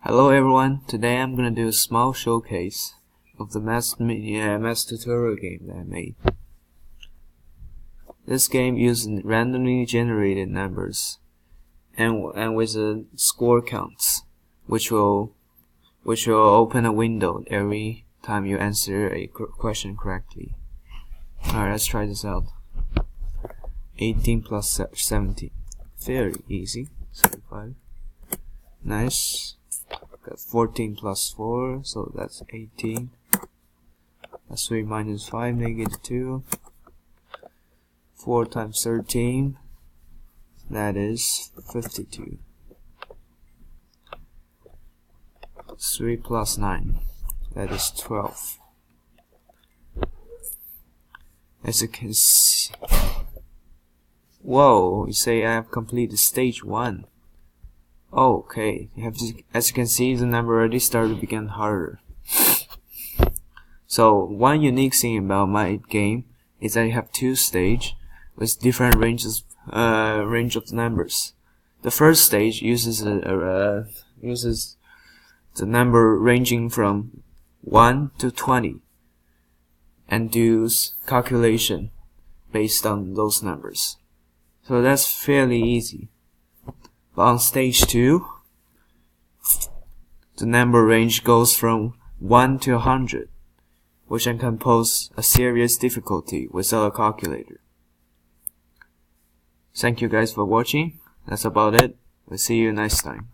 Hello everyone, today I'm gonna do a small showcase of the math tutorial game that I made. This game uses randomly generated numbers and with a score counts, which will open a window every time you answer a question correctly. Alright, let's try this out. 18 plus 17. Very easy. 75. Nice. Got 14 plus 4, so that's 18. That's 3 minus 5, negative 2. 4 times 13, that is 52. 3 plus 9, that is 12. As you can see, whoa, you say I have completed stage 1. Okay, as you can see, the number already started to become harder. So one unique thing about my game is that I have 2 stages with different range of numbers. The first stage uses the number ranging from 1 to 20 and does calculation based on those numbers. So that's fairly easy. But on stage 2, the number range goes from 1 to 100, which can pose a serious difficulty without a calculator. Thank you guys for watching. That's about it. We'll see you next time.